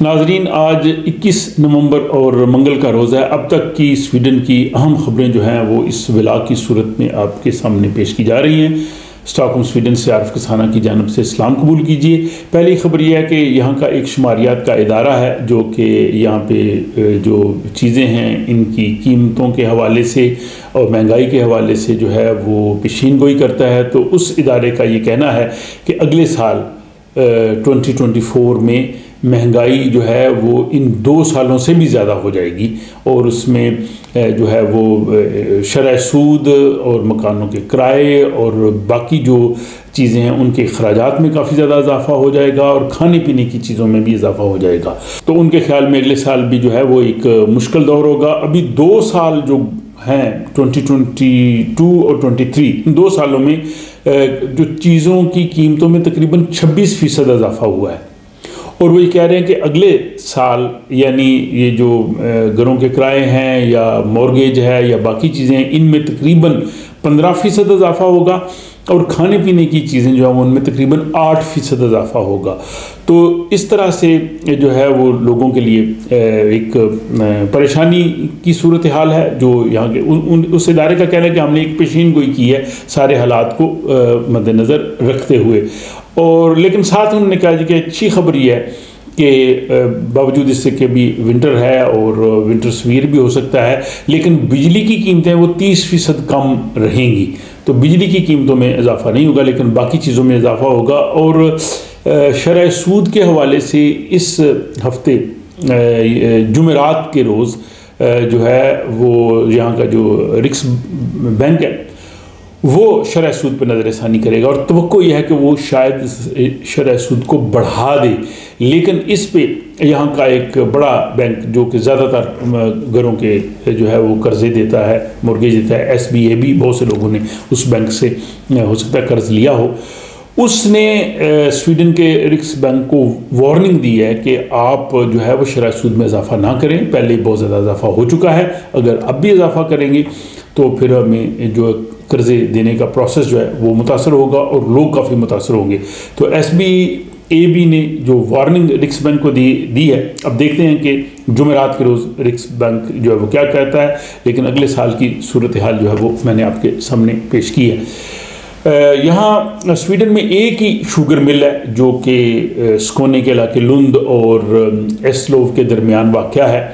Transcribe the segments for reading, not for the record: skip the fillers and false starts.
ناظرین، آج 21 نومبر اور منگل کا روز ہے۔ اب تک کی سویڈن کی اہم خبریں جو ہیں وہ اس ولا کی صورت میں آپ کے سامنے پیش کی جا رہی ہیں۔ اسٹاک ہوم سویڈن سے عارف کسانہ کی جانب سے اسلام قبول کیجیے۔ پہلی خبر یہ ہے کہ یہاں کا ایک شماریات کا ادارہ ہے جو کہ یہاں پہ جو چیزیں ہیں ان کی قیمتوں کے حوالے سے اور مہنگائی کے حوالے سے جو ہے وہ پیشین گوئی کرتا ہے۔ تو اس ادارے کا یہ کہنا ہے کہ اگلے سال 2024 میں مہنگائی جو ہے وہ ان 2 سالوں سے بھی زیادہ ہو جائے گی، اور اس میں جو ہے وہ شرح سود اور مکانوں کے کرائے اور باقی جو چیزیں ہیں ان کے اخراجات میں کافی زیادہ اضافہ ہو جائے گا، اور کھانے پینے کی چیزوں میں بھی اضافہ ہو جائے گا۔ تو ان کے خیال میں اگلے سال بھی جو ہے وہ ایک مشکل دور ہوگا۔ ابھی 2 سال جو ہیں 2022 اور 2023، ان 2 سالوں میں جو چیزوں کی قیمتوں میں تقریباً 26% اضافہ ہوا ہے، اور وہ یہ کہہ رہے ہیں کہ اگلے سال یعنی یہ جو گھروں کے کرائے ہیں یا مورگیج ہے یا باقی چیزیں ہیں ان میں تقریباً 15% اضافہ ہوگا، اور کھانے پینے کی چیزیں جو ہیں ان میں تقریباً 8% اضافہ ہوگا۔ تو اس طرح سے جو ہے وہ لوگوں کے لیے ایک پریشانی کی صورتحال ہے، جو یہاں کے اس ادارے کا کہنا ہے کہ ہم نے ایک پیشین گوئی کی ہے سارے حالات کو مد نظر رکھتے ہوئے۔ اور لیکن ساتھ انہوں نے کہا کہ اچھی خبر یہ ہے کہ باوجود اس سے کہ بھی ونٹر ہے اور ونٹر سویر بھی ہو سکتا ہے، لیکن بجلی کی قیمتیں وہ 30% کم رہیں گی۔ تو بجلی کی قیمتوں میں اضافہ نہیں ہوگا لیکن باقی چیزوں میں اضافہ ہوگا۔ اور شرح سود کے حوالے سے اس ہفتے جمعرات کے روز جو ہے وہ یہاں کا جو رکس بینک ہے وہ شرح سود پہ نظر ثانی کرے گا، اور توقع یہ ہے کہ وہ شاید شرح سود کو بڑھا دے۔ لیکن اس پہ یہاں کا ایک بڑا بینک جو کہ زیادہ تر گھروں کے جو ہے وہ قرضے دیتا ہے، مورگیج دیتا ہے، SBAB، بہت سے لوگوں نے اس بینک سے ہو سکتا ہے قرض لیا ہو، اس نے سویڈن کے رکس بینک کو وارننگ دی ہے کہ آپ جو ہے وہ شرح سود میں اضافہ نہ کریں۔ پہلے بہت زیادہ اضافہ ہو چکا ہے، اگر اب بھی اضافہ کریں گے تو پھر ہمیں جو قرضے دینے کا پروسیس جو ہے وہ متاثر ہوگا اور لوگ کافی متاثر ہوں گے۔ تو SBAB نے جو وارننگ رکس بینک کو دی ہے، اب دیکھتے ہیں کہ جمعرات کے روز رکس بینک جو ہے وہ کیا کہتا ہے، لیکن اگلے سال کی صورتحال جو ہے وہ میں نے آپ کے سامنے پیش کی ہے۔ یہاں سویڈن میں ایک ہی شوگر مل ہے جو کہ سکونے کے علاقے لند اور ایسلوو کے درمیان واقع ہے۔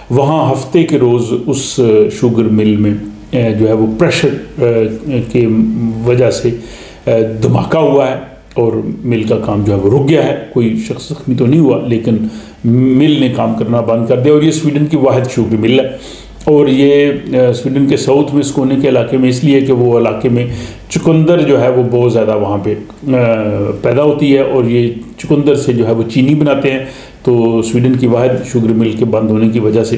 وہاں ہفتے کے روز اس شوگر مل میں جو ہے وہ پریشر کی وجہ سے دھماکہ ہوا ہے اور مل کا کام جو ہے وہ رک گیا ہے۔ کوئی شخص زخمی تو نہیں ہوا لیکن مل نے کام کرنا بند کر دیا، اور یہ سویڈن کی واحد شوگر مل ہے، اور یہ سویڈن کے ساؤتھ میں سکونے کے علاقے میں اس لیے کہ وہ علاقے میں چقندر جو ہے وہ بہت زیادہ وہاں پہ پیدا ہوتی ہے، اور یہ چقندر سے جو ہے وہ چینی بناتے ہیں۔ تو سویڈن کی واحد شوگر مل کے بند ہونے کی وجہ سے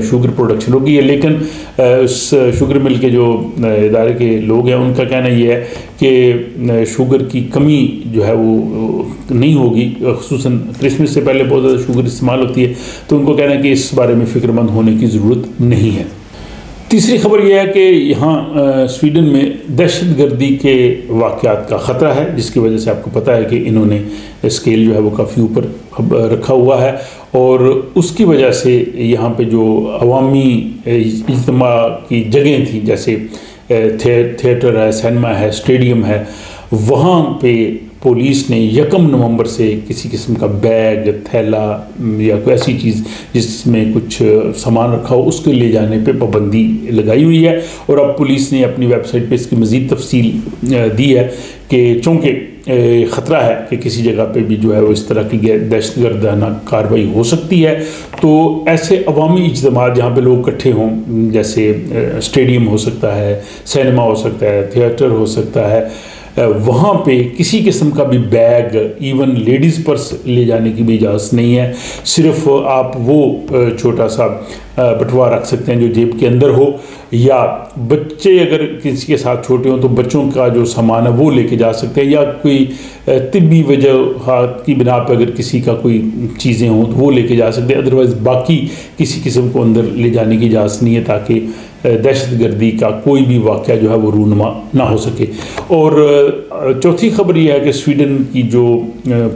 شوگر پروڈکشن ہو گئی ہے، لیکن اس شوگر مل کے جو ادارے کے لوگ ہیں ان کا کہنا یہ ہے کہ شوگر کی کمی جو ہے وہ نہیں ہوگی، خصوصاً کرسمس سے پہلے بہت زیادہ شوگر استعمال ہوتی ہے، تو ان کو کہنا ہے کہ اس بارے میں فکر مند ہونے کی ضرورت نہیں ہے۔ تیسری خبر یہ ہے کہ یہاں سویڈن میں دہشت گردی کے واقعات کا خطرہ ہے، جس کی وجہ سے آپ کو پتہ ہے کہ انہوں نے اسکیل جو ہے وہ کافی اوپر رکھا ہوا ہے، اور اس کی وجہ سے یہاں پہ جو عوامی اجتماع کی جگہیں تھیں جیسے تھیٹر ہے، سینما ہے، اسٹیڈیم ہے، وہاں پہ پولیس نے 1 نومبر سے کسی قسم کا بیگ، تھیلا یا کوئی ایسی چیز جس میں کچھ سامان رکھا ہو اس کے لے جانے پہ پابندی لگائی ہوئی ہے۔ اور اب پولیس نے اپنی ویب سائٹ پہ اس کی مزید تفصیل دی ہے کہ چونکہ خطرہ ہے کہ کسی جگہ پہ بھی جو ہے وہ اس طرح کی دہشت گردانہ کارروائی ہو سکتی ہے، تو ایسے عوامی اجتماعات جہاں پہ لوگ اکٹھے ہوں، جیسے اسٹیڈیم ہو سکتا ہے، سینما ہو سکتا ہے، تھیٹر ہو سکتا ہے، وہاں پہ کسی قسم کا بھی بیگ، ایون لیڈیز پرس لے جانے کی بھی اجازت نہیں ہے۔ صرف آپ وہ چھوٹا سا بٹوا رکھ سکتے ہیں جو جیب کے اندر ہو، یا بچے اگر کسی کے ساتھ چھوٹے ہوں تو بچوں کا جو سامان ہے وہ لے کے جا سکتے ہیں، یا کوئی طبی وجوہات کی بنا پہ اگر کسی کا کوئی چیزیں ہوں تو وہ لے کے جا سکتے ہیں، ادروائز باقی کسی قسم کو اندر لے جانے کی اجازت نہیں ہے، تاکہ دہشت گردی کا کوئی بھی واقعہ جو ہے وہ رونما نہ ہو سکے۔ اور چوتھی خبر یہ ہے کہ سویڈن کی جو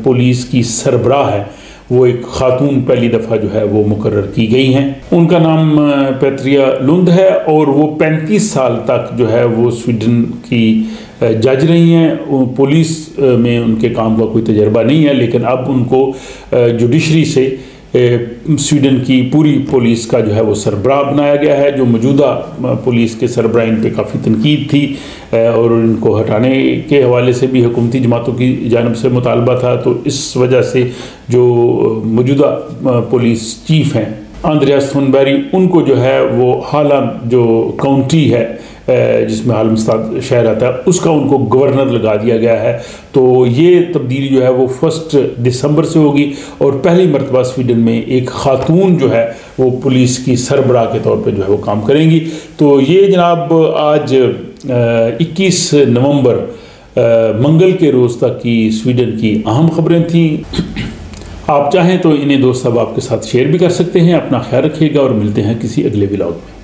پولیس کی سربراہ ہے وہ ایک خاتون پہلی دفعہ جو ہے وہ مقرر کی گئی ہیں. ان کا نام پیٹریا لند ہے اور وہ 35 سال تک جو ہے وہ سویڈن کی جج رہی ہیں. پولیس میں ان کے کام کا کوئی تجربہ نہیں ہے، لیکن اب ان کو جوڈیشری سے سویڈن کی پوری پولیس کا جو ہے وہ سربراہ بنایا گیا ہے. جو موجودہ پولیس کے سربراہین پہ کافی تنقید تھی اور ان کو ہٹانے کے حوالے سے بھی حکومتی جماعتوں کی جانب سے مطالبہ تھا، تو اس وجہ سے جو موجودہ پولیس چیف ہیں آندریاس تھونبیری، ان کو جو ہے وہ ہالند جو کاؤنٹی ہے جس میں ہالمستاد شہر آتا ہے، اس کا ان کو گورنر لگا دیا گیا ہے. تو یہ تبدیلی جو ہے وہ 1 دسمبر سے ہوگی اور پہلی مرتبہ سویڈن میں ایک خاتون جو ہے وہ پولیس کی سربراہ کے طور پہ جو ہے وہ کام کریں گی. تو یہ جناب آج 21 نومبر منگل کے روز تک کی سویڈن کی اہم خبریں تھیں. آپ چاہیں تو انہیں دوست احباب کے ساتھ شیئر بھی کر سکتے ہیں. اپنا خیال رکھیے گا اور ملتے ہیں کسی اگلے ولاگ میں.